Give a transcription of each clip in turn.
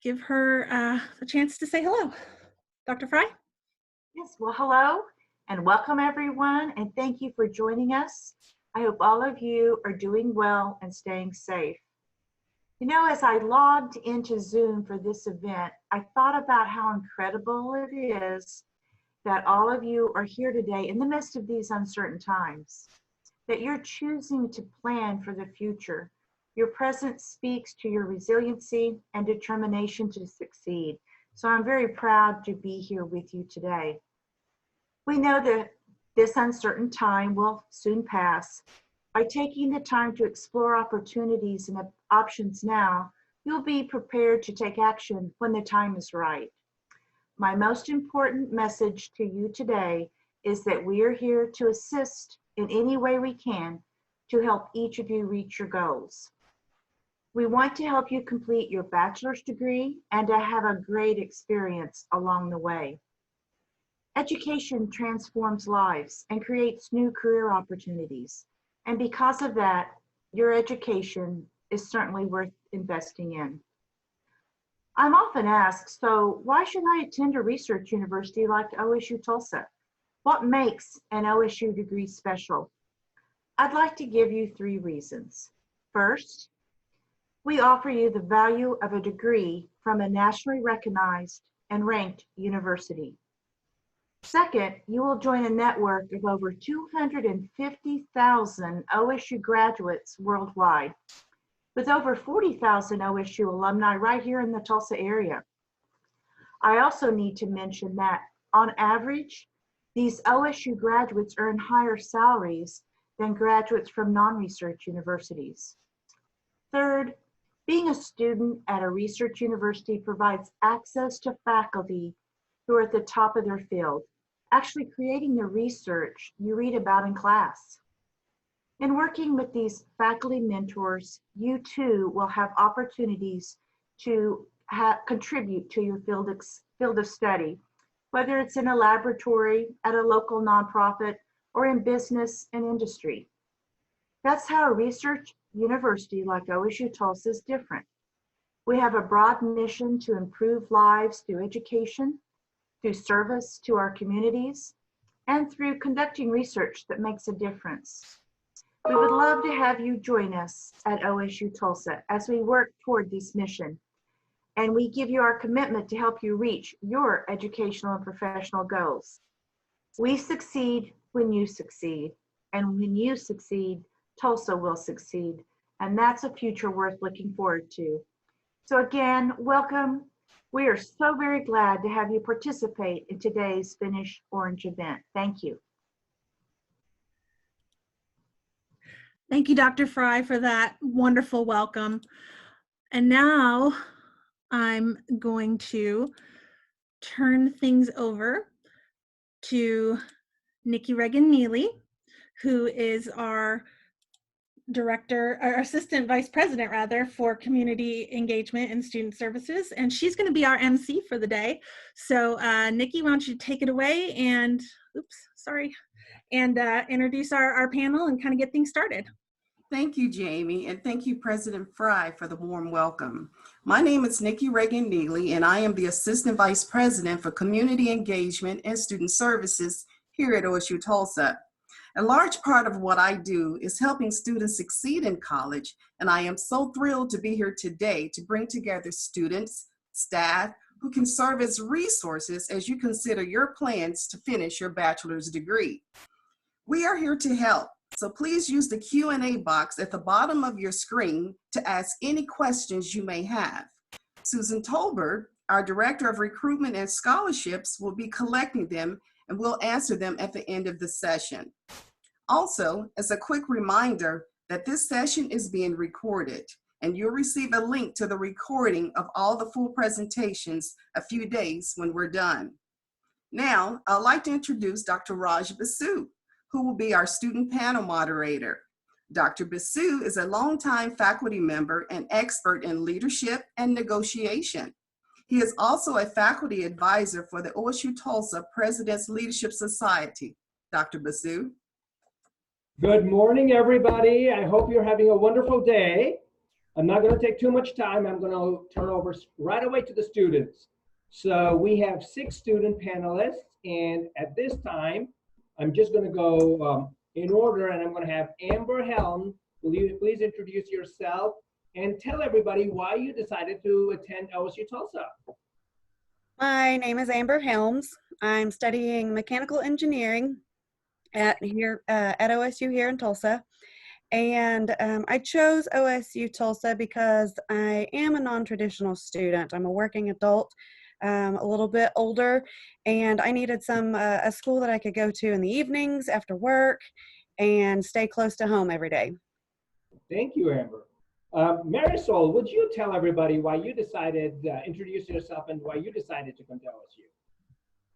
give her a chance to say hello. Dr. Fry? Yes, well, hello and welcome everyone, and thank you for joining us. I hope all of you are doing well and staying safe. You know, as I logged into Zoom for this event, I thought about how incredible it is that all of you are here today in the midst of these uncertain times, that you're choosing to plan for the future. Your presence speaks to your resiliency and determination to succeed. So I'm very proud to be here with you today. We know that this uncertain time will soon pass. By taking the time to explore opportunities and options now, you'll be prepared to take action when the time is right. My most important message to you today is that we are here to assist in any way we can to help each of you reach your goals. We want to help you complete your bachelor's degree and to have a great experience along the way. Education transforms lives and creates new career opportunities. And because of that, your education is certainly worth investing in. I'm often asked, so why should I attend a research university like OSU-Tulsa? What makes an OSU degree special? I'd like to give you 3 reasons. First, we offer you the value of a degree from a nationally recognized and ranked university. Second, you will join a network of over 250,000 OSU graduates worldwide, with over 40,000 OSU alumni right here in the Tulsa area. I also need to mention that on average, these OSU graduates earn higher salaries than graduates from non-research universities. Third, being a student at a research university provides access to faculty who are at the top of their field, actually creating the research you read about in class. In working with these faculty mentors, you too will have opportunities to contribute to your field of study, whether it's in a laboratory, at a local nonprofit, or in business and industry. That's how a research university like OSU-Tulsa is different. We have a broad mission to improve lives through education, through service to our communities, and through conducting research that makes a difference. We would love to have you join us at OSU-Tulsa as we work toward this mission. And we give you our commitment to help you reach your educational and professional goals. We succeed when you succeed. And when you succeed, Tulsa will succeed. And that's a future worth looking forward to. So again, welcome. We are so very glad to have you participate in today's Finish Orange event. Thank you. Thank you, Dr. Fry, for that wonderful welcome. And now I'm going to turn things over to Nikki Reagan-Neely, who is our Assistant Vice President for Community Engagement and Student Services, and she's going to be our MC for the day. So Nikki, why don't you take it away and, introduce our panel and kind of get things started. Thank you, Jamie, and thank you, President Fry, for the warm welcome. My name is Nikki Reagan-Neely, and I am the Assistant Vice President for Community Engagement and Student Services here at OSU-Tulsa. A large part of what I do is helping students succeed in college, and I am so thrilled to be here today to bring together students, staff, who can serve as resources as you consider your plans to finish your bachelor's degree. We are here to help, so please use the Q&A box at the bottom of your screen to ask any questions you may have. Susan Tolberg, our Director of Recruitment and Scholarships, will be collecting them and we'll answer them at the end of the session. Also, as a quick reminder that this session is being recorded, and you'll receive a link to the recording of all the full presentations a few days when we're done. Now, I'd like to introduce Dr. Raj Basu, who will be our student panel moderator. Dr. Basu is a longtime faculty member and expert in leadership and negotiation. He is also a faculty advisor for the OSU-Tulsa President's Leadership Society. Dr. Basu. Good morning, everybody. I hope you're having a wonderful day. I'm not going to take too much time. I'm going to turn over right away to the students. So we have 6 student panelists, and at this time, I'm just going to go in order, and I'm going to have Amber Helm. Will you please introduce yourself and tell everybody why you decided to attend OSU-Tulsa? My name is Amber Helms. I'm studying mechanical engineering at OSU here in Tulsa. And I chose OSU-Tulsa because I am a non-traditional student. I'm a working adult, a little bit older, and I needed a school that I could go to in the evenings after work and stay close to home every day. Thank you, Amber. Marisol, would you tell everybody why you decided, introduce yourself and why you decided to come to OSU?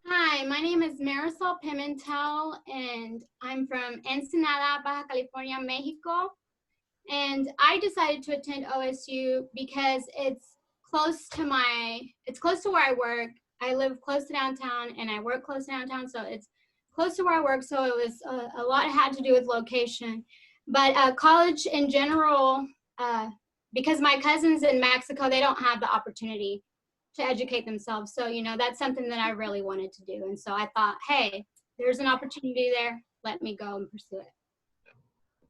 Hi, my name is Marisol Pimentel, and I'm from Ensenada, Baja California, Mexico. And I decided to attend OSU because it's close to where I work. I live close to downtown and I work close to downtown, so it's close to where I work. So it was a lot had to do with location. But college in general, because my cousins in Mexico, they don't have the opportunity to educate themselves. So, that's something that I really wanted to do. And so I thought, hey, there's an opportunity there. Let me go and pursue it.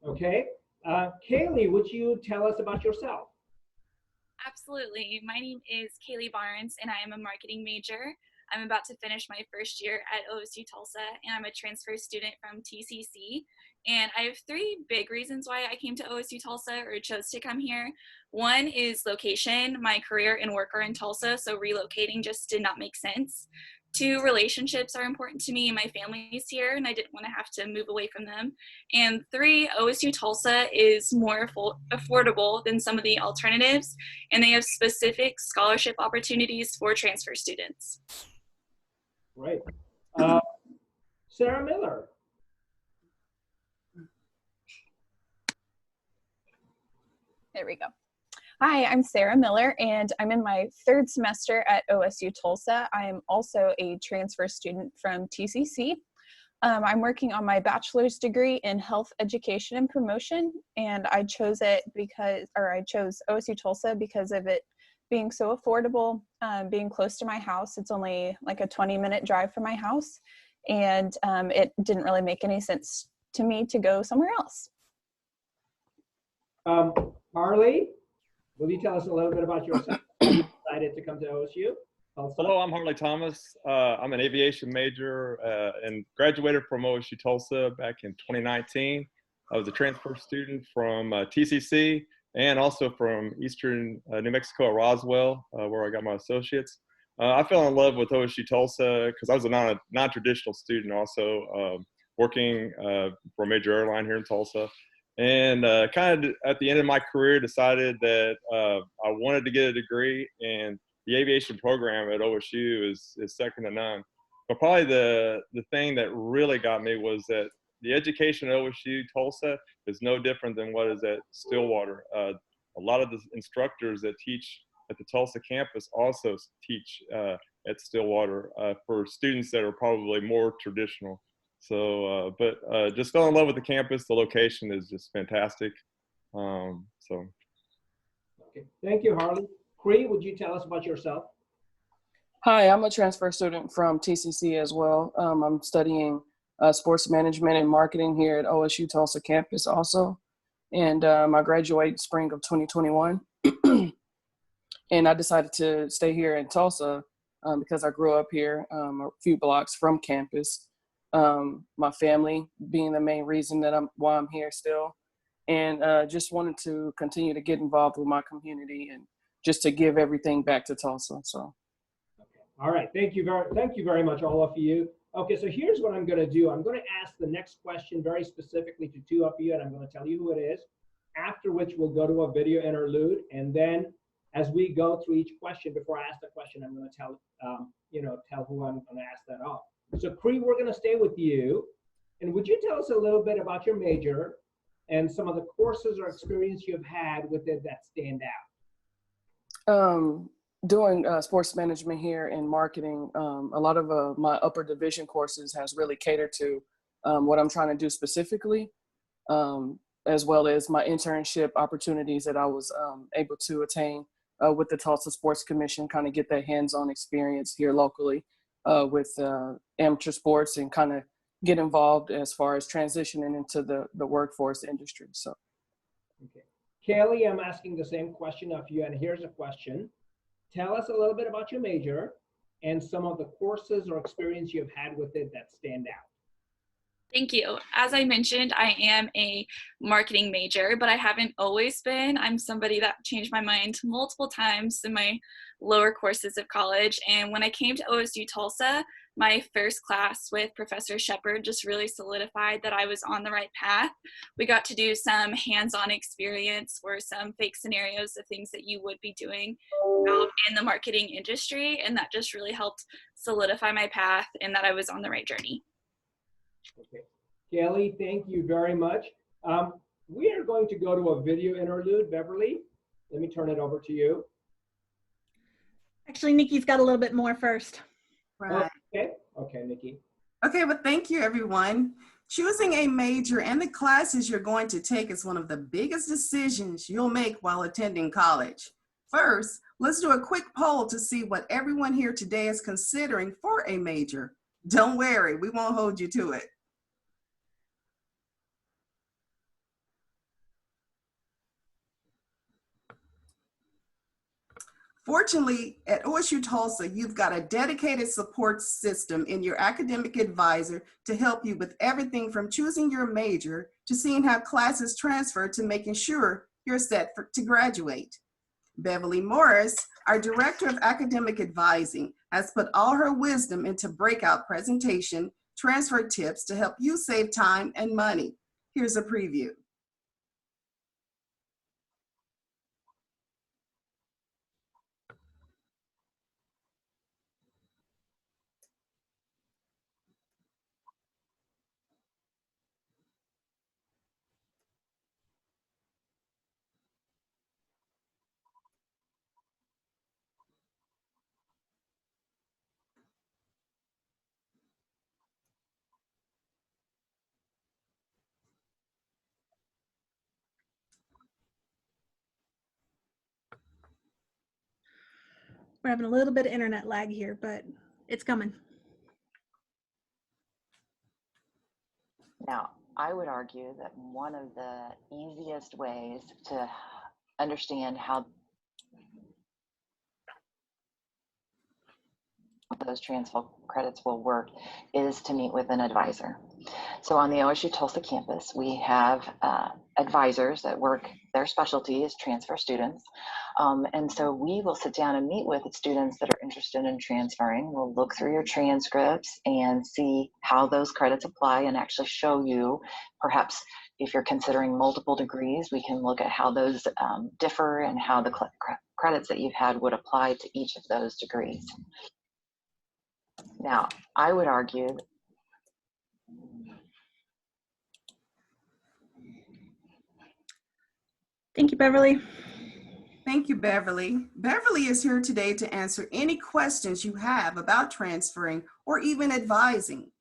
Okay. Kaylee, would you tell us about yourself? Absolutely. My name is Kaylee Barnes, and I am a marketing major. I'm about to finish my first year at OSU-Tulsa, and I'm a transfer student from TCC. And I have 3 big reasons why I came to OSU-Tulsa or chose to come here. One is location. My career and work are in Tulsa, so relocating just did not make sense. 2, relationships are important to me, and my family's here, and I didn't want to have to move away from them. And 3, OSU-Tulsa is more affordable than some of the alternatives, and they have specific scholarship opportunities for transfer students. Great. Sarah Miller. There we go. Hi, I'm Sarah Miller, and I'm in my 3rd semester at OSU-Tulsa. I am also a transfer student from TCC. I'm working on my bachelor's degree in health education and promotion, and I chose OSU-Tulsa because of it being so affordable, being close to my house. It's only like a 20-minute drive from my house, and it didn't really make any sense to me to go somewhere else. Harley, will you tell us a little bit about yourself? You decided to come to OSU? Hello, I'm Harley Thomas. I'm an aviation major and graduated from OSU-Tulsa back in 2019. I was a transfer student from TCC and also from Eastern New Mexico at Roswell, where I got my associates. I fell in love with OSU-Tulsa because I was a non-traditional student also, working for a major airline here in Tulsa. And kind of at the end of my career, decided that I wanted to get a degree, and the aviation program at OSU is second to none. But probably the thing that really got me was that the education at OSU-Tulsa is no different than what is at Stillwater. A lot of the instructors that teach at the Tulsa campus also teach at Stillwater for students that are probably more traditional. So, just fell in love with the campus. The location is just fantastic. Okay, thank you, Harley. Cree, would you tell us about yourself? Hi, I'm a transfer student from TCC as well. I'm studying sports management and marketing here at OSU Tulsa campus also. And I graduate spring of 2021. And I decided to stay here in Tulsa because I grew up here a few blocks from campus. My family being the main reason that why I'm here still, and just wanted to continue to get involved with my community and just to give everything back to Tulsa. So, okay. All right, thank you very much, all of you. Okay, so here's what I'm going to do. I'm going to ask the next question very specifically to 2 of you, and I'm going to tell you who it is. After which we'll go to a video interlude, and then as we go through each question, before I ask the question, I'm going to tell who I'm going to ask that off. So Cree, we're going to stay with you. And would you tell us a little bit about your major and some of the courses or experience you've had with it that stand out? Doing sports management here and marketing, a lot of my upper division courses has really catered to what I'm trying to do specifically. as well as my internship opportunities that I was able to attain with the Tulsa Sports Commission, kind of get that hands-on experience here locally with amateur sports and kind of get involved as far as transitioning into the workforce industry. So. Okay. Kaylee, I'm asking the same question of you, and here's a question. Tell us a little bit about your major and some of the courses or experience you've had with it that stand out. Thank you. As I mentioned, I am a marketing major, but I haven't always been. I'm somebody that changed my mind multiple times in my lower courses of college. And when I came to OSU Tulsa, my first class with Professor Shepard just really solidified that I was on the right path. We got to do some hands-on experience or some fake scenarios of things that you would be doing out in the marketing industry. And that just really helped solidify my path and that I was on the right journey. Okay. Kelly, thank you very much. We are going to go to a video interlude. Beverly, let me turn it over to you. Actually, Nikki's got a little bit more first. Right. Okay. Okay, Nikki. Okay, well, thank you, everyone. Choosing a major and the classes you're going to take is one of the biggest decisions you'll make while attending college. First, let's do a quick poll to see what everyone here today is considering for a major. Don't worry, we won't hold you to it. Fortunately, at OSU Tulsa, you've got a dedicated support system in your academic advisor to help you with everything from choosing your major to seeing how classes transfer to making sure you're set to graduate. Beverly Morris, our Director of Academic Advising, has put all her wisdom into breakout presentation, transfer tips to help you save time and money. Here's a preview. We're having a little bit of internet lag here, but it's coming. Now, I would argue that one of the easiest ways to understand how those transfer credits will work is to meet with an advisor. So on the OSU Tulsa campus, we have advisors that work, their specialty is transfer students. And so we will sit down and meet with students that are interested in transferring. We'll look through your transcripts and see how those credits apply and actually show you, perhaps if you're considering multiple degrees, we can look at how those differ and how the credits that you've had would apply to each of those degrees. Now, I would argue Thank you, Beverly. Thank you, Beverly. Beverly is here today to answer any questions you have about transferring or even advising.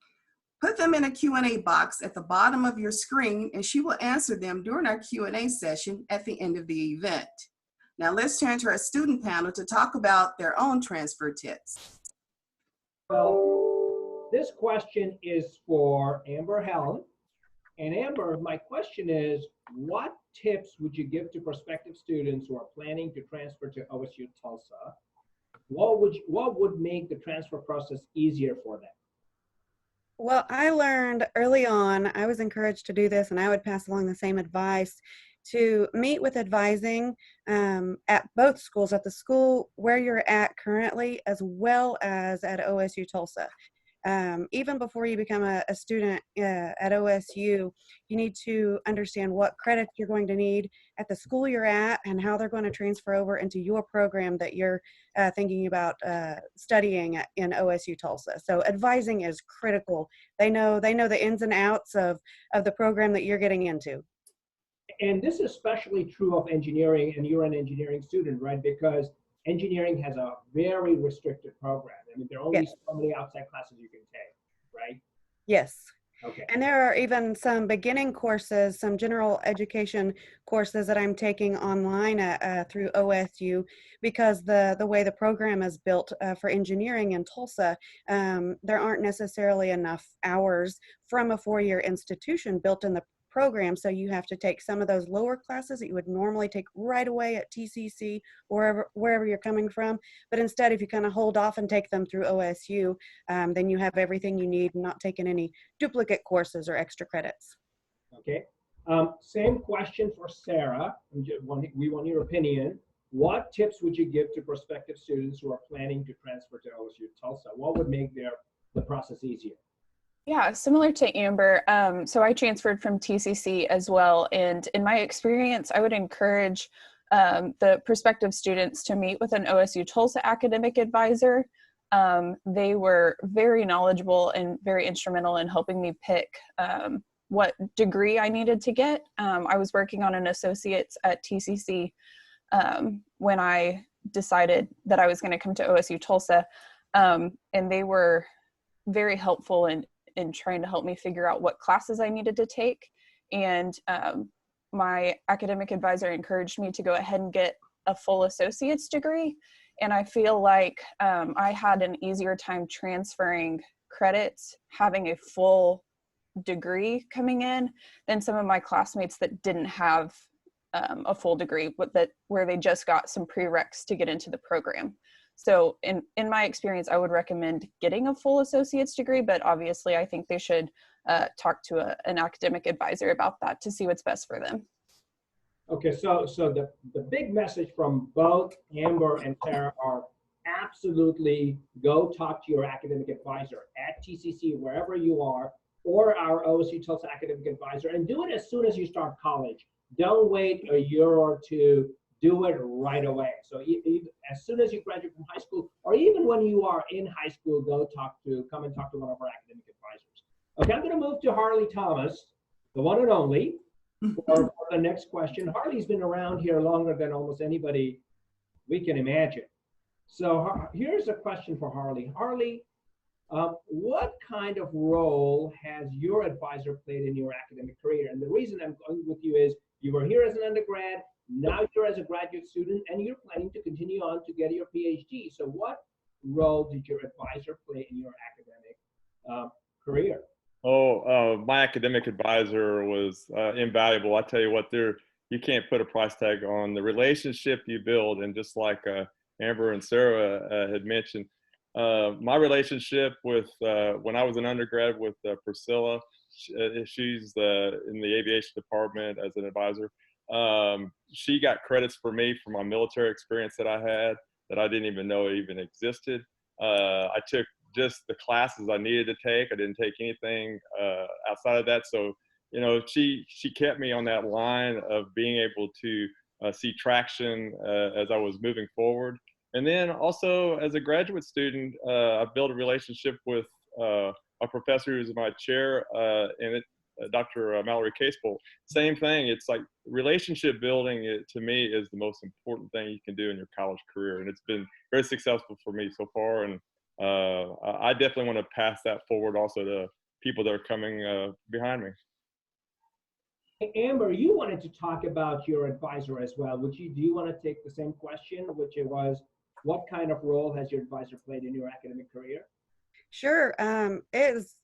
Put them in a Q&A box at the bottom of your screen and she will answer them during our Q&A session at the end of the event. Now let's turn to our student panel to talk about their own transfer tips. Well, this question is for Amber Helm. And Amber, my question is, what tips would you give to prospective students who are planning to transfer to OSU Tulsa? What would make the transfer process easier for them? Well, I learned early on, I was encouraged to do this, and I would pass along the same advice, to meet with advising at both schools, at the school where you're at currently, as well as at OSU Tulsa. Even before you become a student at OSU, you need to understand what credits you're going to need at the school you're at and how they're going to transfer over into your program that you're thinking about studying in OSU Tulsa. So advising is critical. They know the ins and outs of the program that you're getting into. And this is especially true of engineering, and you're an engineering student, right? Because engineering has a very restricted program. I mean, there are only so many outside classes you can take, right? Yes. Okay. And there are even some beginning courses, some general education courses that I'm taking online through OSU, because the way the program is built for engineering in Tulsa, there aren't necessarily enough hours from a four-year institution built in the program. So you have to take some of those lower classes that you would normally take right away at TCC or wherever you're coming from. But instead, if you kind of hold off and take them through OSU, then you have everything you need, not taking any duplicate courses or extra credits. Okay. Same question for Sarah. We want your opinion. What tips would you give to prospective students who are planning to transfer to OSU Tulsa? What would make the process easier? Yeah, similar to Amber. So I transferred from TCC as well. And in my experience, I would encourage the prospective students to meet with an OSU Tulsa academic advisor. They were very knowledgeable and very instrumental in helping me pick what degree I needed to get. I was working on an associate's at TCC when I decided that I was going to come to OSU Tulsa. And they were very helpful in trying to help me figure out what classes I needed to take. And my academic advisor encouraged me to go ahead and get a full associate's degree. And I feel like I had an easier time transferring credits, having a full degree coming in, than some of my classmates that didn't have a full degree, where they just got some prereqs to get into the program. So in my experience, I would recommend getting a full associate's degree, but obviously I think they should talk to an academic advisor about that to see what's best for them. Okay, so the big message from both Amber and Sarah are absolutely go talk to your academic advisor at TCC, wherever you are, or our OSU Tulsa academic advisor, and do it as soon as you start college. Don't wait a year or two. Do it right away. So as soon as you graduate from high school, or even when you are in high school, come and talk to one of our academic advisors. Okay, I'm going to move to Harley Thomas, the one and only, for the next question. Harley's been around here longer than almost anybody we can imagine. So here's a question for Harley. Harley, what kind of role has your advisor played in your academic career? And the reason I'm going with you is you were here as an undergrad, now you're as a graduate student, and you're planning to continue on to get your PhD. So what role did your advisor play in your academic career? My academic advisor was invaluable. I tell you what, you can't put a price tag on the relationship you build. And just like Amber and Sarah had mentioned, my relationship with when I was an undergrad with Priscilla, she's in the aviation department as an advisor. She got credits for me for my military experience that I had that I didn't even know even existed. I took just the classes I needed to take. I didn't take anything outside of that. So, she kept me on that line of being able to see traction as I was moving forward. And then also as a graduate student, I built a relationship with a professor who's in my chair, Dr. Mallory Casebolt. Same thing. It's like relationship building, to me, is the most important thing you can do in your college career. And it's been very successful for me so far. And I definitely want to pass that forward also to people that are coming behind me. Amber, you wanted to talk about your advisor as well. Do you want to take the same question, which it was, what kind of role has your advisor played in your academic career? Sure. It is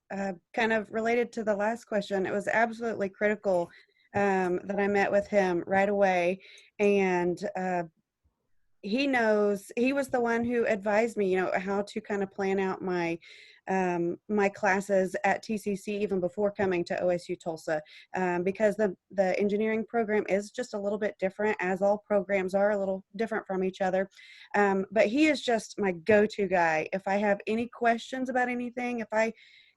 kind of related to the last question. It was absolutely critical that I met with him right away. And he was the one who advised me, how to kind of plan out my my classes at TCC even before coming to OSU Tulsa, because the engineering program is just a little bit different, as all programs are a little different from each other. But he is just my go-to guy. If I have any questions about anything, if I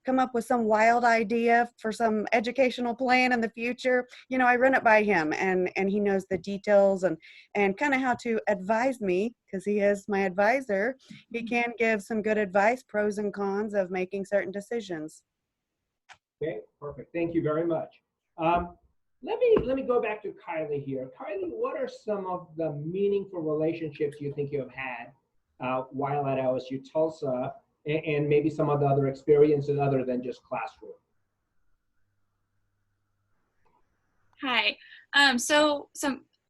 come up with some wild idea for some educational plan in the future, I run it by him, and he knows the details and kind of how to advise me, because he is my advisor. He can give some good advice, pros and cons of making certain decisions. Okay, perfect. Thank you very much. Let me go back to Kylie here. Kylie, what are some of the meaningful relationships you think you have had while at OSU Tulsa, and maybe some of the other experiences other than just classroom? Hi.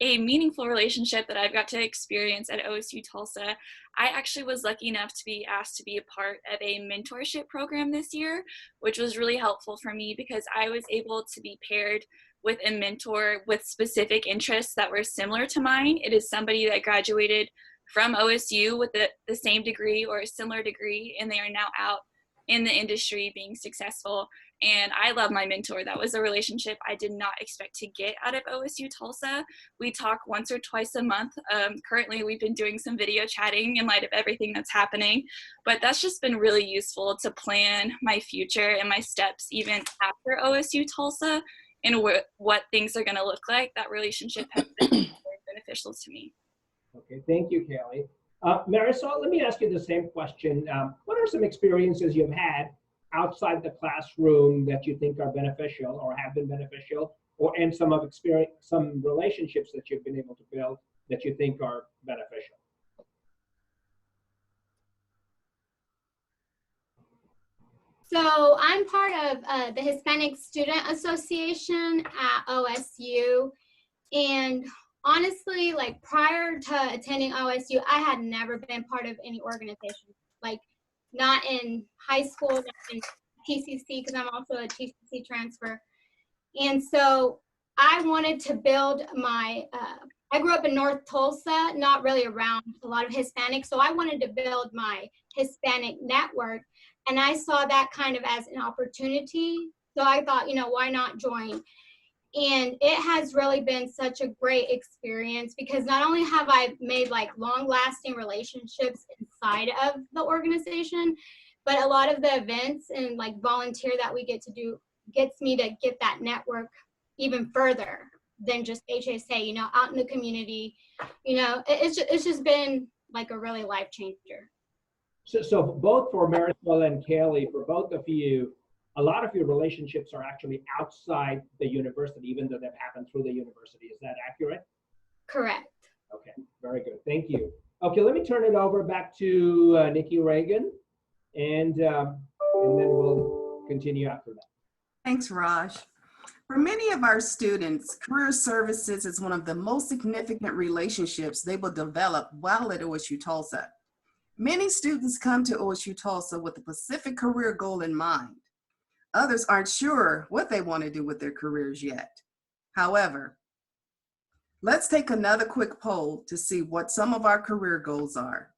A meaningful relationship that I've got to experience at OSU Tulsa. I actually was lucky enough to be asked to be a part of a mentorship program this year, which was really helpful for me because I was able to be paired with a mentor with specific interests that were similar to mine. It is somebody that graduated from OSU with the same degree or a similar degree, and they are now out in the industry being successful. And I love my mentor. That was a relationship I did not expect to get out of OSU Tulsa. We talk once or twice a month. Currently, we've been doing some video chatting in light of everything that's happening, but that's just been really useful to plan my future and my steps even after OSU Tulsa and what things are gonna look like. That relationship has been very beneficial to me. Okay, thank you, Kelly. Marisol, let me ask you the same question. What are some experiences you've had outside the classroom that you think are beneficial or have been beneficial, and some relationships that you've been able to build that you think are beneficial? So I'm part of the Hispanic Student Association at OSU. And honestly, like prior to attending OSU, I had never been part of any organization, like not in high school, not in TCC, because I'm also a TCC transfer. And so I wanted to build my, I grew up in North Tulsa, not really around a lot of Hispanics. So I wanted to build my Hispanic network. And I saw that kind of as an opportunity. So I thought, you know, why not join? And it has really been such a great experience because not only have I made like long lasting relationships inside of the organization, but a lot of the events and like volunteer that we get to do gets me to get that network even further than just HSA, you know, out in the community. You know, it's just been like a really life changer. So both for Marisol and Kelly, for both of you, a lot of your relationships are actually outside the university, even though they've happened through the university. Is that accurate? Correct. Okay, very good. Thank you. Okay, let me turn it over back to Nikki Reagan, and then we'll continue after that. Thanks, Raj. For many of our students, career services is one of the most significant relationships they will develop while at OSU Tulsa. Many students come to OSU Tulsa with a specific career goal in mind. Others aren't sure what they want to do with their careers yet. However, let's take another quick poll to see what some of our career goals are.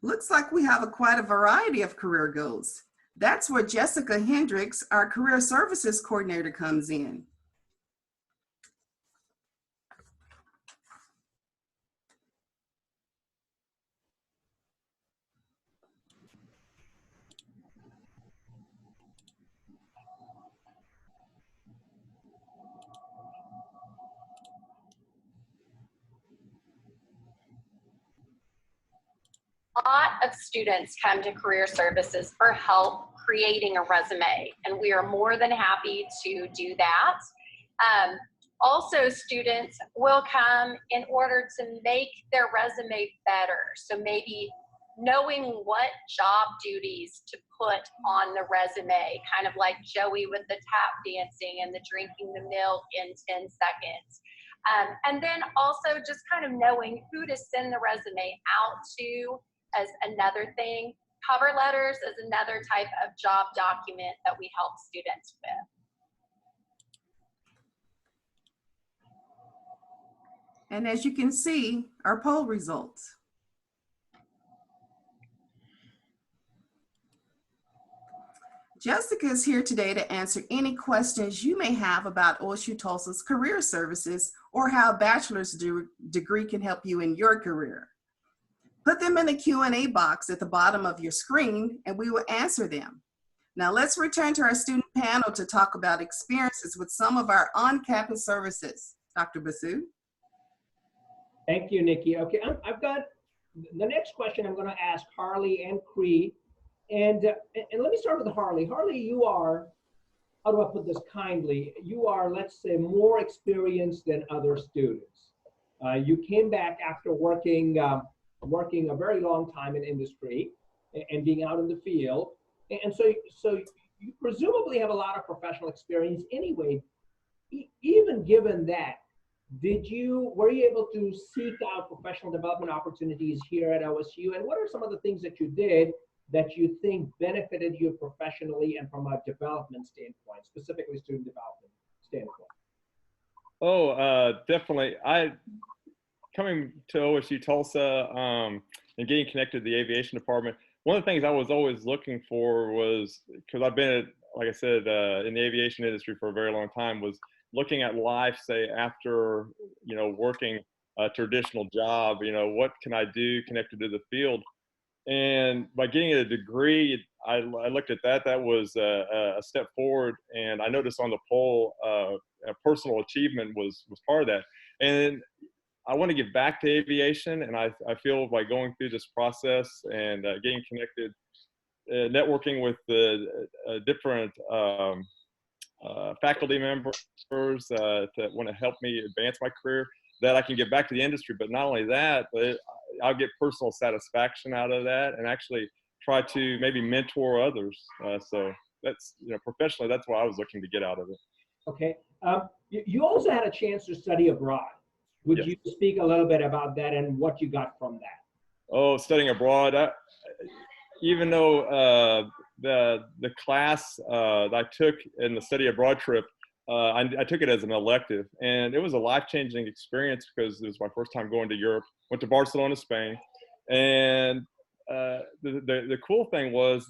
Looks like we have quite a variety of career goals. That's where Jessica Hendricks, our career services coordinator, comes in. A lot of students come to career services for help creating a resume, and we are more than happy to do that. Also, students will come in order to make their resume better. So maybe knowing what job duties to put on the resume, kind of like Joey with the tap dancing and the drinking the milk in 10 seconds. And then also just kind of knowing who to send the resume out to as another thing. Cover letters is another type of job document that we help students with. And as you can see, our poll results. Jessica is here today to answer any questions you may have about OSU Tulsa's career services or how a bachelor's degree can help you in your career. Put them in the Q&A box at the bottom of your screen and we will answer them. Now let's return to our student panel to talk about experiences with some of our on-campus services. Dr. Basu. Thank you, Nikki. Okay, I've got the next question I'm going to ask Harley and Cree. And let me start with Harley. Harley, you are, how do I put this kindly? You are, let's say, more experienced than other students. You came back after working a very long time in industry and being out in the field. And so you presumably have a lot of professional experience anyway. Even given that, were you able to seek out professional development opportunities here at OSU? And what are some of the things that you did that you think benefited you professionally and from a development standpoint, specifically student development standpoint? Oh, definitely. Coming to OSU Tulsa and getting connected to the aviation department, one of the things I was always looking for was, because I've been, like I said, in the aviation industry for a very long time, was looking at life, say, after, working a traditional job, what can I do connected to the field? And by getting a degree, I looked at that. That was a step forward. And I noticed on the poll, personal achievement was part of that. And I want to give back to aviation. And I feel by going through this process and getting connected, networking with the different faculty members that want to help me advance my career, that I can get back to the industry. But not only that, but I'll get personal satisfaction out of that and actually try to maybe mentor others. So that's, professionally, that's what I was looking to get out of it. Okay. You also had a chance to study abroad. Would you speak a little bit about that and what you got from that? Oh, studying abroad. Even though the class that I took in the study abroad trip, I took it as an elective, and it was a life-changing experience because it was my first time going to Europe. Went to Barcelona, Spain, and the cool thing was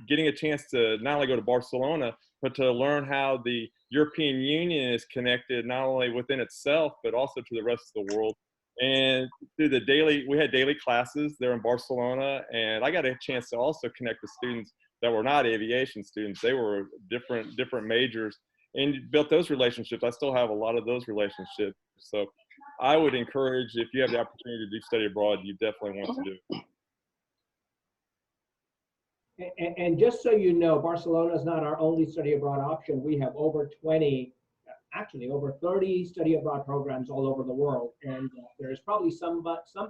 getting a chance to not only go to Barcelona, but to learn how the European Union is connected not only within itself, but also to the rest of the world. And through we had daily classes there in Barcelona, and I got a chance to also connect with students that were not aviation students. They were different majors, and built those relationships. I still have a lot of those relationships. So I would encourage, if you have the opportunity to do study abroad, you definitely want to do it. And just so you know, Barcelona is not our only study abroad option. We have over 20, actually over 30 study abroad programs all over the world. And there's probably some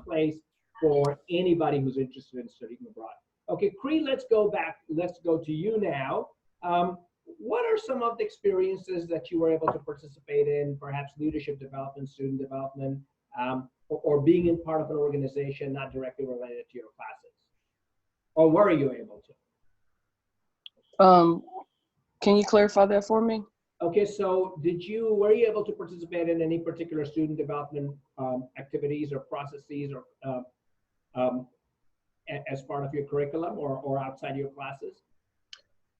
place for anybody who's interested in studying abroad. Okay, Cree, let's go to you now. What are some of the experiences that you were able to participate in, perhaps leadership development, student development, or being in part of an organization not directly related to your classes? Or were you able to? Can you clarify that for me? Okay, so were you able to participate in any particular student development activities or processes or as part of your curriculum or outside your classes?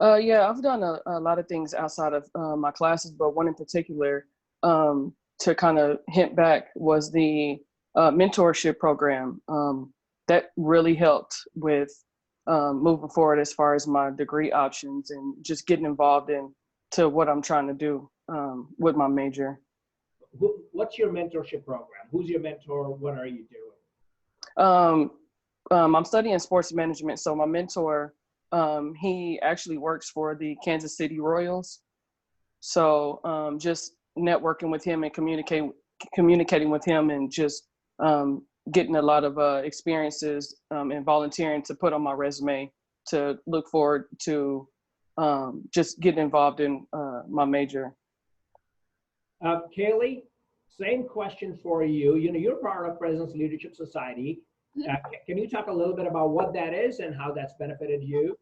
Yeah, I've done a lot of things outside of my classes, but one in particular to kind of hint back was the mentorship program. That really helped with moving forward as far as my degree options and just getting involved into what I'm trying to do with my major. What's your mentorship program? Who's your mentor? What are you doing? I'm studying sports management, so my mentor, he actually works for the Kansas City Royals. So just networking with him and communicating with him and just getting a lot of experiences and volunteering to put on my resume to look forward to just getting involved in my major. Kaylee, same question for you. You're part of President's Leadership Society. Can you talk a little bit about what that is and how that's benefited you?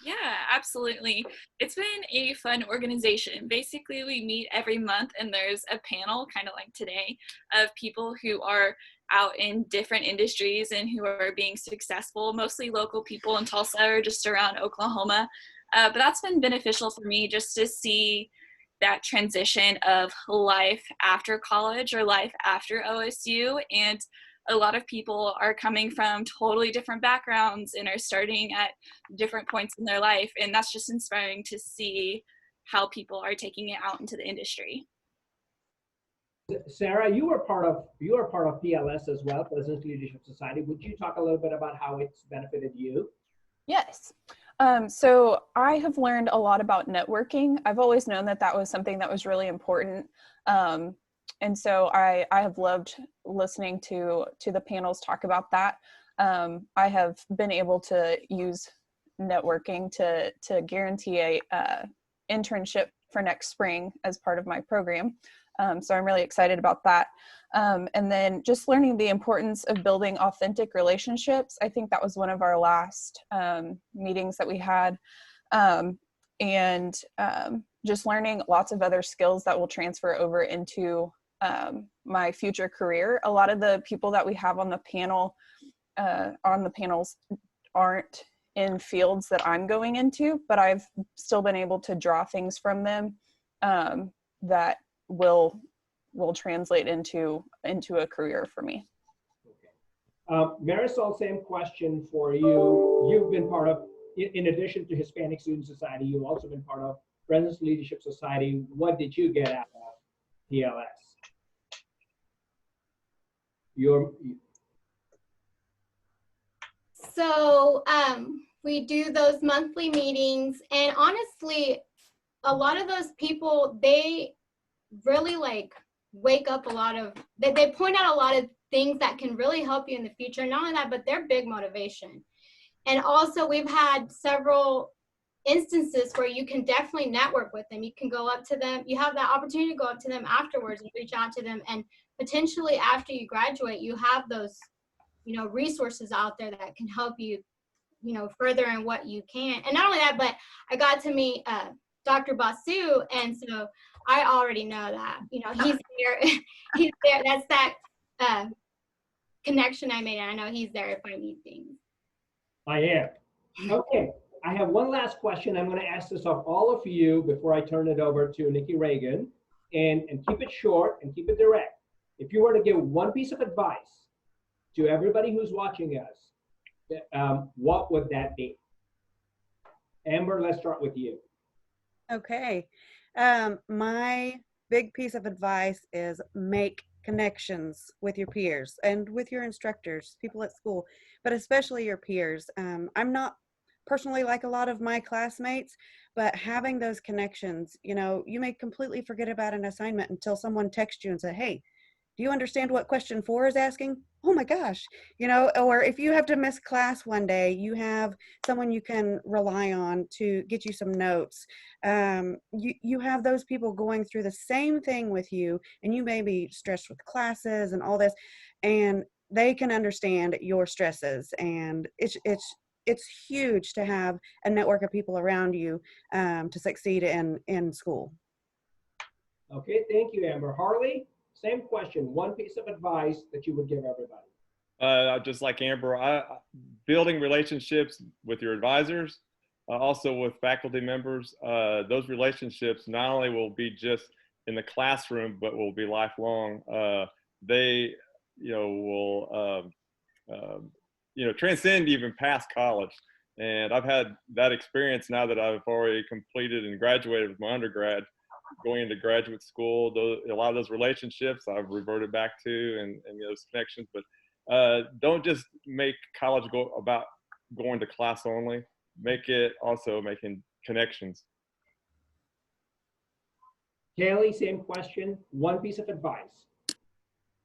Yeah, absolutely. It's been a fun organization. Basically, we meet every month and there's a panel, kind of like today, of people who are out in different industries and who are being successful, mostly local people in Tulsa or just around Oklahoma. But that's been beneficial for me just to see that transition of life after college or life after OSU. And a lot of people are coming from totally different backgrounds and are starting at different points in their life. And that's just inspiring to see how people are taking it out into the industry. Sarah, you are part of PLS as well, President's Leadership Society. Would you talk a little bit about how it's benefited you? Yes. So I have learned a lot about networking. I've always known that that was something that was really important. And so I have loved listening to the panels talk about that. I have been able to use networking to guarantee a internship for next spring as part of my program. So I'm really excited about that. And then just learning the importance of building authentic relationships. I think that was one of our last meetings that we had. Just learning lots of other skills that will transfer over into my future career. A lot of the people that we have on the panels aren't in fields that I'm going into, but I've still been able to draw things from them that will translate into a career for me. Okay. Marisol, same question for you. You've been part of, in addition to Hispanic Student Society, you've also been part of President's Leadership Society. What did you get out of PLS? So we do those monthly meetings, and honestly, a lot of those people, they really like wake up a lot of, they point out a lot of things that can really help you in the future. Not only that, but they're big motivation. And also we've had several instances where you can definitely network with them. You can go up to them, you have that opportunity to go up to them afterwards and reach out to them, and potentially after you graduate, you have those, you know, resources out there that can help you, you know, further in what you can. And not only that, but I got to meet Dr. Basu, and so I already know that, you know, he's there. He's there. That's that connection I made, and I know he's there if I need things. I am. Okay, I have one last question. I'm going to ask this of all of you before I turn it over to Nikki Reagan, and keep it short and keep it direct. If you were to give one piece of advice to everybody who's watching us, what would that be? Amber, let's start with you. Okay. My big piece of advice is make connections with your peers and with your instructors, people at school, but especially your peers. I'm not personally like a lot of my classmates, but having those connections, you know, you may completely forget about an assignment until someone texts you and said, hey, do you understand what question 4 is asking? Oh my gosh, you know, or if you have to miss class one day, you have someone you can rely on to get you some notes. You have those people going through the same thing with you, and you may be stressed with classes and all this, and they can understand your stresses. And it's huge to have a network of people around you to succeed in school. Okay, thank you, Amber. Harley, same question. One piece of advice that you would give everybody. Just like Amber, building relationships with your advisors, also with faculty members. Those relationships not only will be just in the classroom, but will be lifelong. They, will, transcend even past college. And I've had that experience now that I've already completed and graduated with my undergrad. Going into graduate school, a lot of those relationships I've reverted back to and those connections. But don't just make college go about going to class only. Make it also making connections. Kaylee, same question. One piece of advice.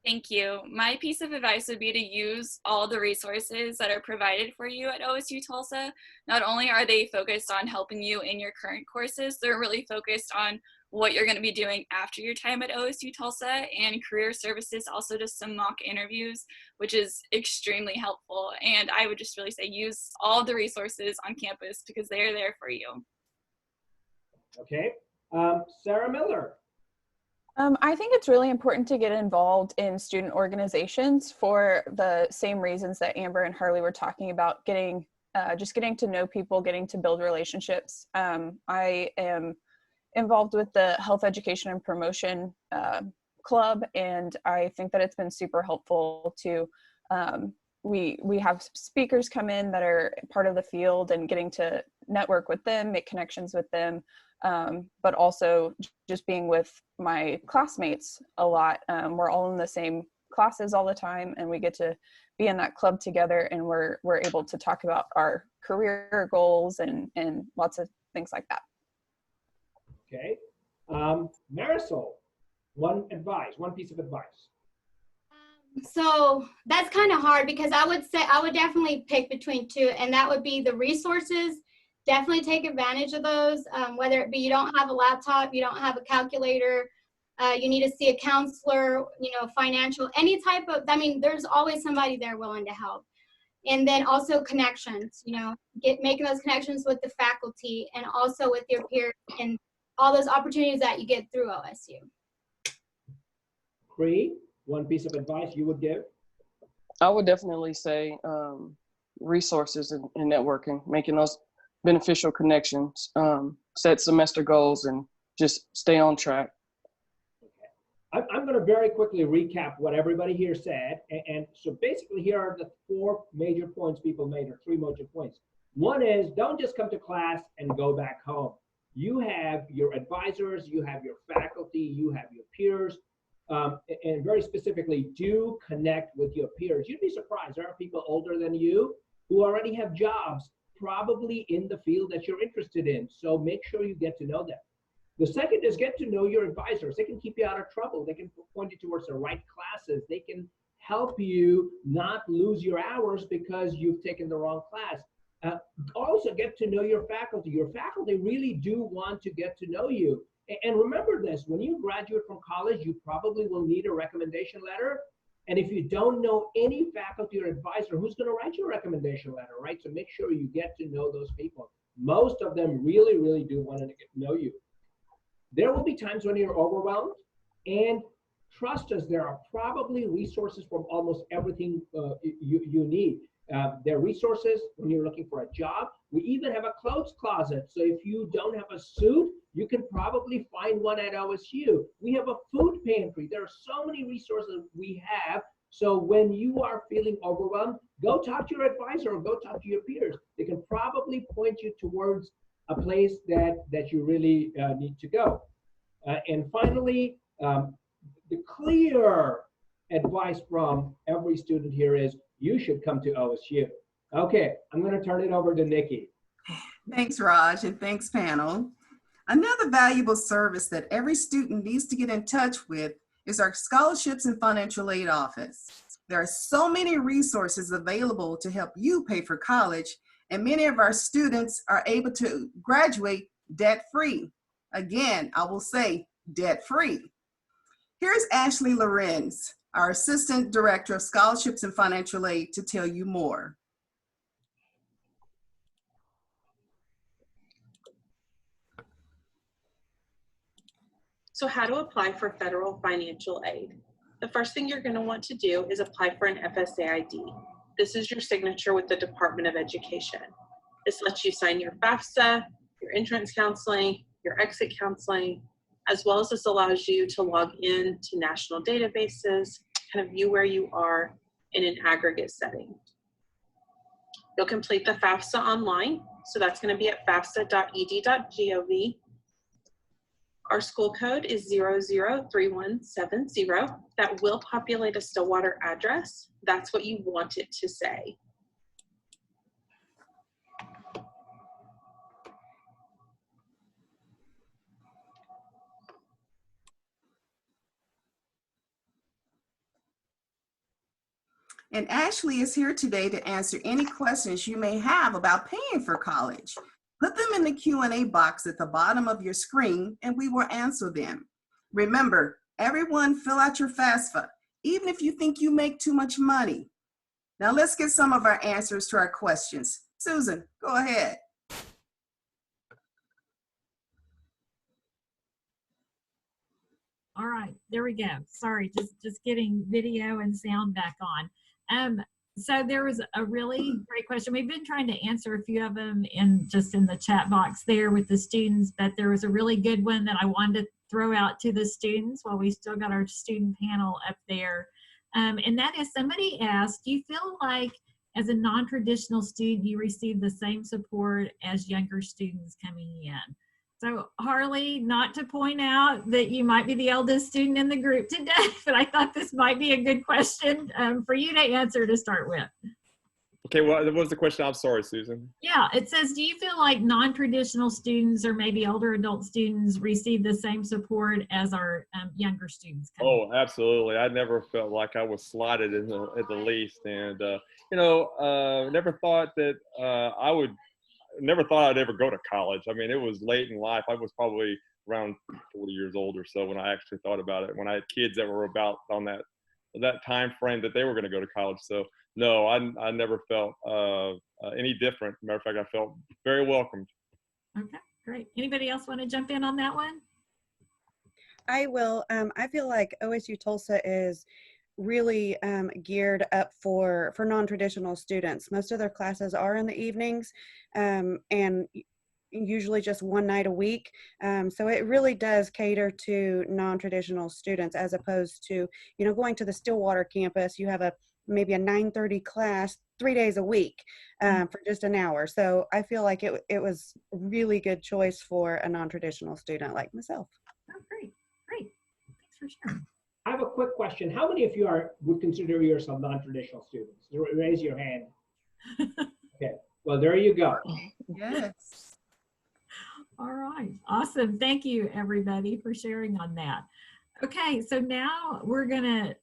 Thank you. My piece of advice would be to use all the resources that are provided for you at OSU-Tulsa. Not only are they focused on helping you in your current courses, they're really focused on what you're going to be doing after your time at OSU-Tulsa, and career services also does some mock interviews, which is extremely helpful. And I would just really say use all the resources on campus because they are there for you. Okay. Sarah Miller. I think it's really important to get involved in student organizations for the same reasons that Amber and Harley were talking about, just getting to know people, getting to build relationships. I am involved with the Health Education and Promotion Club, and I think that it's been super helpful to we have speakers come in that are part of the field, and getting to network with them, make connections with them, but also just being with my classmates a lot. We're all in the same classes all the time, and we get to be in that club together, and we're able to talk about our career goals and lots of things like that. Okay. Marisol, one piece of advice. So that's kind of hard, because I would say I would definitely pick between two, and that would be the resources. Definitely take advantage of those, whether it be you don't have a laptop, you don't have a calculator, you need to see a counselor, financial, any type of, there's always somebody there willing to help. And then also connections, making those connections with the faculty and also with your peers, and all those opportunities that you get through OSU. Cree, one piece of advice you would give? I would definitely say resources and networking, making those beneficial connections, set semester goals, and just stay on track. Okay. I'm going to very quickly recap what everybody here said. And so basically here are the 4 major points people made, or 3 major points. One is, don't just come to class and go back home. You have your advisors, you have your faculty, you have your peers, and very specifically, do connect with your peers. You'd be surprised. There are people older than you who already have jobs, probably in the field that you're interested in. So make sure you get to know them. The second is, get to know your advisors. They can keep you out of trouble. They can point you towards the right classes. They can help you not lose your hours because you've taken the wrong class. Also, get to know your faculty. Your faculty really do want to get to know you. And remember this, when you graduate from college, you probably will need a recommendation letter. And if you don't know any faculty or advisor, who's going to write your recommendation letter, right? So make sure you get to know those people. Most of them really, really do want to get to know you. There will be times when you're overwhelmed, and trust us, there are probably resources from almost everything you need. There are resources when you're looking for a job. We even have a clothes closet. So if you don't have a suit, you can probably find one at OSU. We have a food pantry. There are so many resources we have. So when you are feeling overwhelmed, go talk to your advisor or go talk to your peers. They can probably point you towards a place that you really need to go. And finally, the clear advice from every student here is, you should come to OSU. Okay, I'm going to turn it over to Nikki. Thanks, Raj, and thanks, panel. Another valuable service that every student needs to get in touch with is our Scholarships and Financial Aid Office. There are so many resources available to help you pay for college, and many of our students are able to graduate debt-free. Again, I will say debt-free. Here's Ashley Lorenz, our Assistant Director of Scholarships and Financial Aid, to tell you more. So how to apply for federal financial aid. The first thing you're going to want to do is apply for an FSA ID. This is your signature with the Department of Education. This lets you sign your FAFSA, your entrance counseling, your exit counseling, as well as this allows you to log in to national databases, kind of view where you are in an aggregate setting. You'll complete the FAFSA online. So that's going to be at fafsa.ed.gov. Our school code is 003170. That will populate a Stillwater address. That's what you want it to say. And Ashley is here today to answer any questions you may have about paying for college. Put them in the Q&A box at the bottom of your screen and we will answer them. Remember, everyone fill out your FAFSA, even if you think you make too much money. Now let's get some of our answers to our questions. Susan, go ahead. All right, there we go. Sorry, just getting video and sound back on. So there was a really great question. We've been trying to answer a few of them in the chat box there with the students, but there was a really good one that I wanted to throw out to the students while we still got our student panel up there. And that is, somebody asked, do you feel like as a non-traditional student, you receive the same support as younger students coming in? So Harley, not to point out that you might be the eldest student in the group today, but I thought this might be a good question for you to answer to start with. Okay, well, what was the question? I'm sorry, Susan. Yeah, it says, do you feel like non-traditional students or maybe older adult students receive the same support as our younger students? Oh, absolutely. I never felt like I was slotted in at the least. And, never thought that never thought I'd ever go to college. I mean, it was late in life. I was probably around 40 years old or so when I actually thought about it, when I had kids that were about on that time frame that they were going to go to college. So no, I never felt any different. Matter of fact, I felt very welcomed. Okay, great. Anybody else want to jump in on that one? I will. I feel like OSU Tulsa is really geared up for non-traditional students. Most of their classes are in the evenings, and usually just one night a week. So it really does cater to non-traditional students, as opposed to, going to the Stillwater campus. You have maybe a 9:30 class 3 days a week for just an hour. So I feel like it was a really good choice for a non-traditional student like myself. Oh, great. Thanks for sharing. I have a quick question. How many of you would consider yourself non-traditional students? Raise your hand. Okay, well, there you go. Yes. All right, awesome. Thank you, everybody, for sharing on that. Okay, so now we're gonna,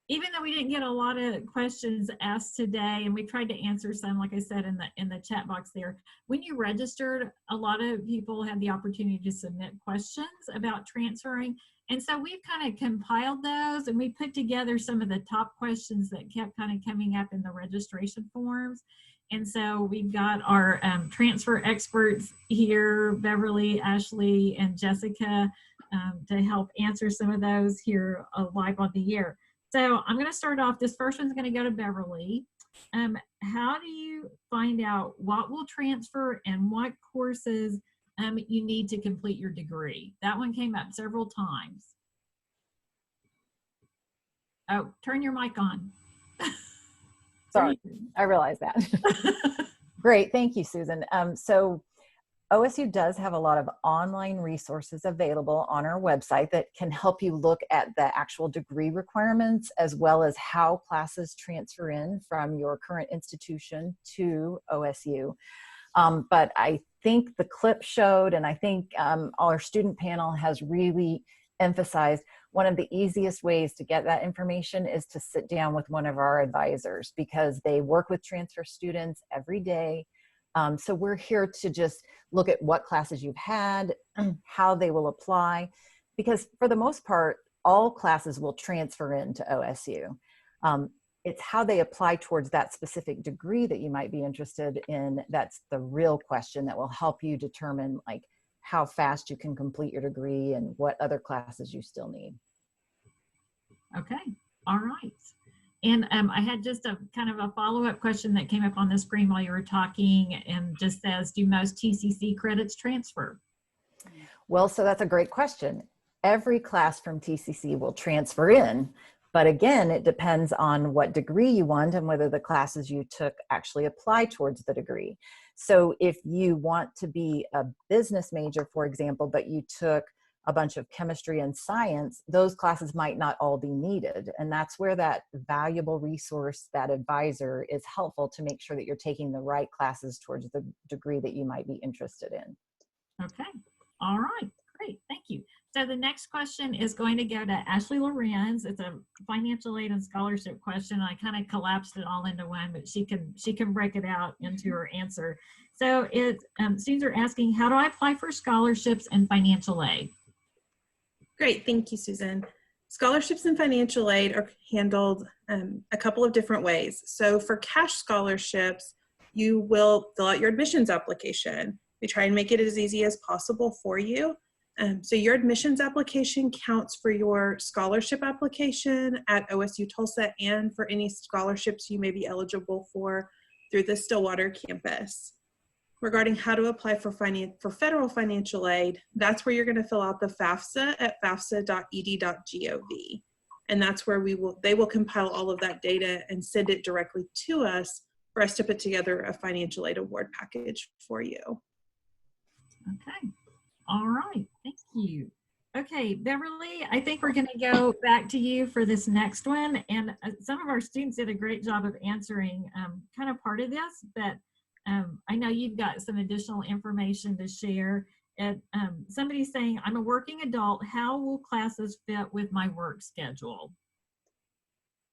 even though we didn't get a lot of questions asked today, and we tried to answer some, like I said, in the chat box there, when you registered, a lot of people had the opportunity to submit questions about transferring. And so we've kind of compiled those, and we put together some of the top questions that kept kind of coming up in the registration forms. And so we've got our transfer experts here, Beverly, Ashley, and Jessica, to help answer some of those here live on the air. So I'm going to start off. This first one's going to go to Beverly. How do you find out what will transfer and what courses you need to complete your degree? That one came up several times. Oh, turn your mic on. Sorry, I realized that. Great, thank you, Susan. So OSU does have a lot of online resources available on our website that can help you look at the actual degree requirements, as well as how classes transfer in from your current institution to OSU. But I think the clip showed, and I think our student panel has really emphasized, one of the easiest ways to get that information is to sit down with one of our advisors, because they work with transfer students every day. So we're here to just look at what classes you've had, how they will apply, because for the most part, all classes will transfer into OSU. It's how they apply towards that specific degree that you might be interested in. That's the real question that will help you determine like how fast you can complete your degree and what other classes you still need. Okay, all right. And I had just a kind of a follow-up question that came up on the screen while you were talking, and just says, do most TCC credits transfer? Well, so that's a great question. Every class from TCC will transfer in, but again, it depends on what degree you want and whether the classes you took actually apply towards the degree. So if you want to be a business major, for example, but you took a bunch of chemistry and science, those classes might not all be needed. And that's where that valuable resource, that advisor, is helpful to make sure that you're taking the right classes towards the degree that you might be interested in. Okay, all right, great, thank you. So the next question is going to go to Ashley Lorenz. It's a financial aid and scholarship question. I kind of collapsed it all into one, but she can break it out into her answer. So students are asking, how do I apply for scholarships and financial aid? Great, thank you, Susan. Scholarships and financial aid are handled a couple of different ways. So for cash scholarships, you will fill out your admissions application. We try and make it as easy as possible for you. So your admissions application counts for your scholarship application at OSU Tulsa and for any scholarships you may be eligible for through the Stillwater campus. Regarding how to apply for federal financial aid, that's where you're going to fill out the FAFSA at fafsa.ed.gov. And that's where they will compile all of that data and send it directly to us for us to put together a financial aid award package for you. Okay. All right. Thank you. Okay, Beverly, I think we're going to go back to you for this next one. And some of our students did a great job of answering kind of part of this, but I know you've got some additional information to share. And somebody's saying, I'm a working adult. How will classes fit with my work schedule?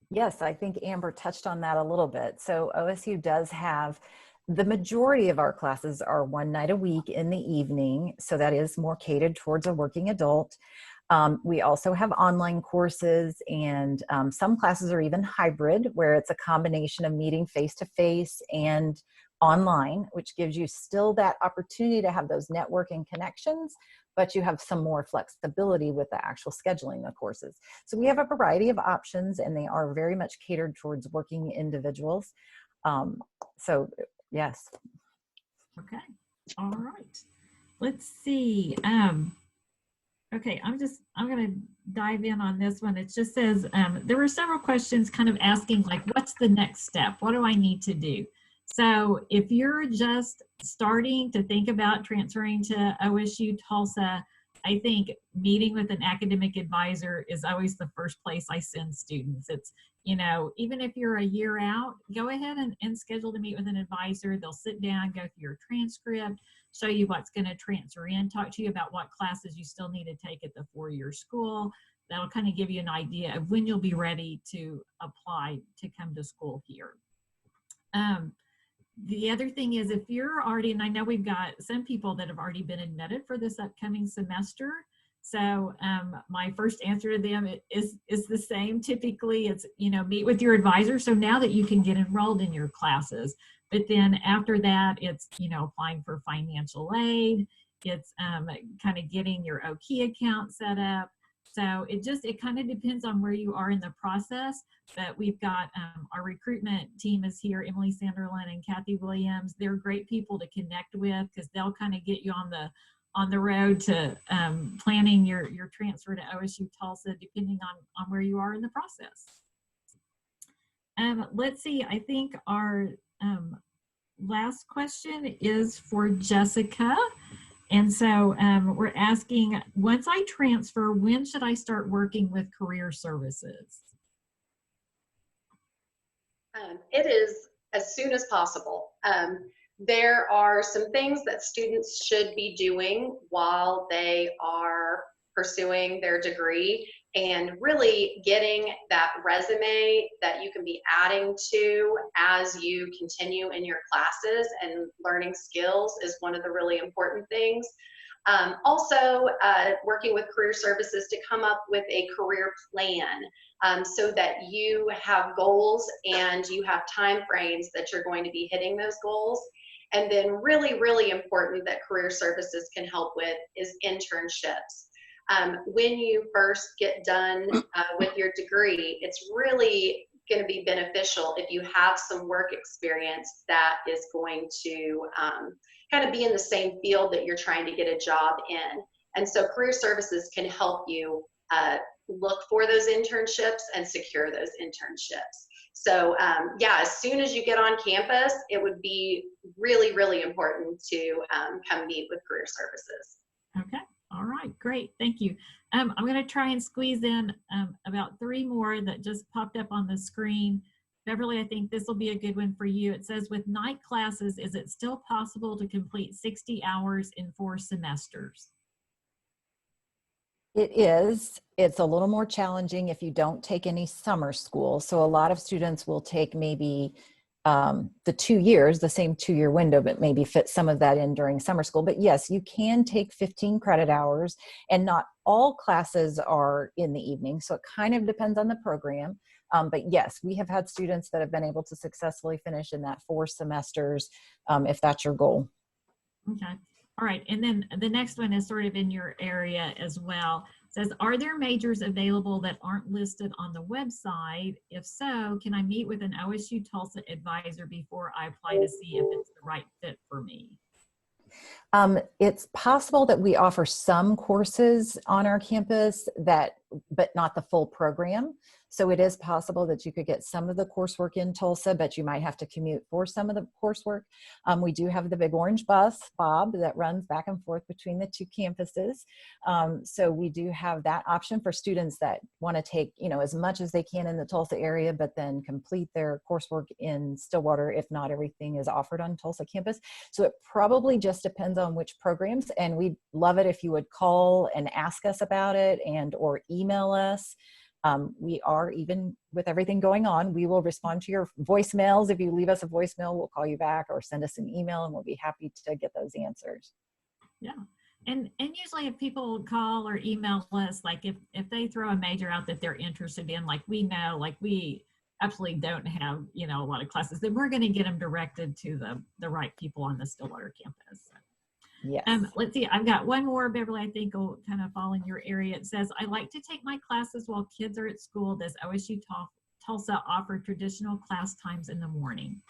Yes, I think Amber touched on that a little bit. So OSU does have, the majority of our classes are one night a week in the evening. So that is more catered towards a working adult. We also have online courses, and some classes are even hybrid, where it's a combination of meeting face-to-face and online, which gives you still that opportunity to have those networking connections, but you have some more flexibility with the actual scheduling of courses. So we have a variety of options, and they are very much catered towards working individuals. So yes. Okay. All right. Let's see. Okay, I'm going to dive in on this one. It just says, there were several questions kind of asking, like, what's the next step? What do I need to do? So if you're just starting to think about transferring to OSU-Tulsa, I think meeting with an academic advisor is always the first place I send students. It's, you know, even if you're a year out, go ahead and schedule to meet with an advisor. They'll sit down, go through your transcript, show you what's going to transfer in, talk to you about what classes you still need to take at the four-year school. That'll kind of give you an idea of when you'll be ready to apply to come to school here. The other thing is, if you're already, and I know we've got some people that have already been admitted for this upcoming semester, so my first answer to them is the same. Typically, it's, you know, meet with your advisor. So now that you can get enrolled in your classes, but then after that, it's, you know, applying for financial aid. It's kind of getting your OK account set up. So it kind of depends on where you are in the process, but we've got our recruitment team is here, Emily Sanderlin and Kathy Williams. They're great people to connect with, because they'll kind of get you on the road to planning your transfer to OSU-Tulsa, depending on where you are in the process. Let's see, I think our last question is for Jessica. And so we're asking, once I transfer, when should I start working with career services? It is as soon as possible. There are some things that students should be doing while they are pursuing their degree, and really getting that resume that you can be adding to as you continue in your classes and learning skills is one of the really important things. Also, working with career services to come up with a career plan so that you have goals and you have time frames that you're going to be hitting those goals. And then really, really important that career services can help with is internships. When you first get done with your degree, it's really going to be beneficial if you have some work experience that is going to kind of be in the same field that you're trying to get a job in. And so career services can help you look for those internships and secure those internships. So yeah, as soon as you get on campus, it would be really, really important to come meet with career services. Okay. All right, great, thank you. I'm going to try and squeeze in about 3 more that just popped up on the screen. Beverly, I think this will be a good one for you. It says, with night classes, is it still possible to complete 60 hours in 4 semesters? It is. It's a little more challenging if you don't take any summer school. So a lot of students will take maybe the 2 years, the same 2-year window, but maybe fit some of that in during summer school. But yes, you can take 15 credit hours, and not all classes are in the evening. So it kind of depends on the program. But yes, we have had students that have been able to successfully finish in that 4 semesters, if that's your goal. Okay. All right. And then the next one is sort of in your area as well. It says, are there majors available that aren't listed on the website? If so, can I meet with an OSU-Tulsa advisor before I apply to see if it's the right fit for me? It's possible that we offer some courses on our campus but not the full program. So it is possible that you could get some of the coursework in Tulsa, but you might have to commute for some of the coursework. We do have the big orange bus, Bob, that runs back and forth between the two campuses. So we do have that option for students that want to take, as much as they can in the Tulsa area, but then complete their coursework in Stillwater if not everything is offered on Tulsa campus. So it probably just depends on which programs, and we'd love it if you would call and ask us about it or email us. We are, even with everything going on, we will respond to your voicemails. If you leave us a voicemail, we'll call you back or send us an email, and we'll be happy to get those answers. Yeah. And usually if people call or email us, like if they throw a major out that they're interested in, like we know, like we absolutely don't have, a lot of classes, then we're going to get them directed to the right people on the Stillwater campus. Yes. Let's see, I've got one more, Beverly, I think will kind of fall in your area. It says, I like to take my classes while kids are at school. Does OSU Tulsa offer traditional class times in the morning?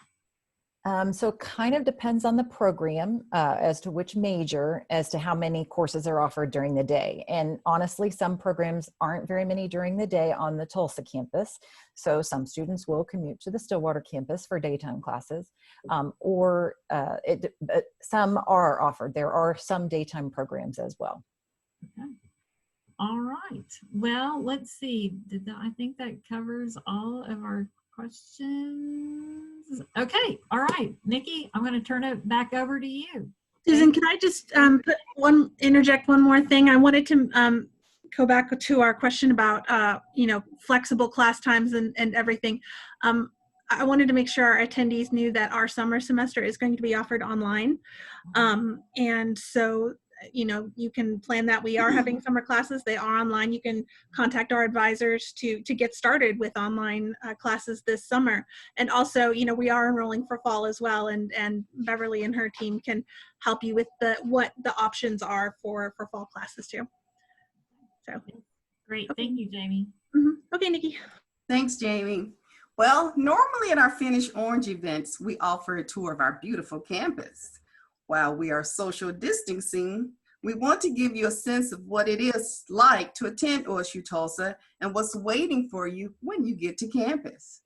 So it kind of depends on the program as to which major, as to how many courses are offered during the day. And honestly, some programs aren't very many during the day on the Tulsa campus. So some students will commute to the Stillwater campus for daytime classes, but some are offered. There are some daytime programs as well. Okay. All right. Well, let's see. I think that covers all of our questions. Okay. All right, Nikki, I'm going to turn it back over to you. Susan, can I just interject one more thing? I wanted to go back to our question about flexible class times and everything. I wanted to make sure our attendees knew that our summer semester is going to be offered online, and so you can plan that. We are having summer classes. They are online. You can contact our advisors to get started with online classes this summer. And also, we are enrolling for fall as well. And Beverly and her team can help you with what the options are for fall classes too. So great. Thank you, Jamie. Okay, Nikki. Thanks, Jamie. Well, normally at our Finish Orange events, we offer a tour of our beautiful campus. While we are social distancing, we want to give you a sense of what it is like to attend OSU Tulsa and what's waiting for you when you get to campus.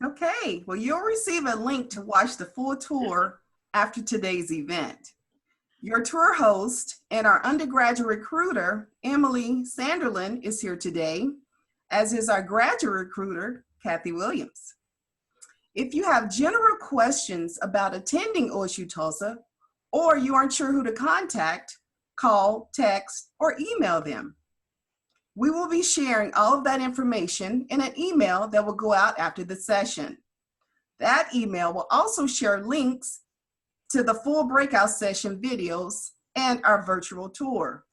Okay, well, you'll receive a link to watch the full tour after today's event. Your tour host and our undergraduate recruiter, Emily Sanderlin, is here today, as is our graduate recruiter, Kathy Williams. If you have general questions about attending OSU Tulsa, or you aren't sure who to contact, call, text, or email them. We will be sharing all of that information in an email that will go out after the session. That email will also share links to the full breakout session videos and our virtual tour.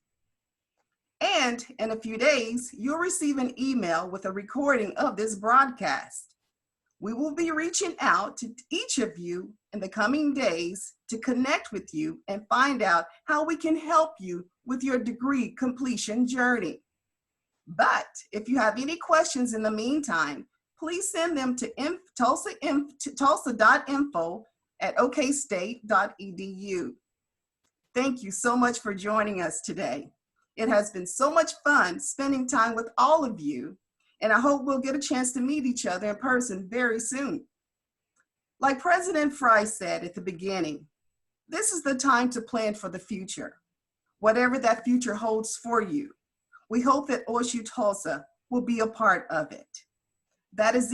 And in a few days, you'll receive an email with a recording of this broadcast. We will be reaching out to each of you in the coming days to connect with you and find out how we can help you with your degree completion journey. But if you have any questions in the meantime, please send them to tulsa.info@okstate.edu. Thank you so much for joining us today. It has been so much fun spending time with all of you, and I hope we'll get a chance to meet each other in person very soon. Like President Fry said at the beginning, this is the time to plan for the future, whatever that future holds for you. We hope that OSU Tulsa will be a part of it. That is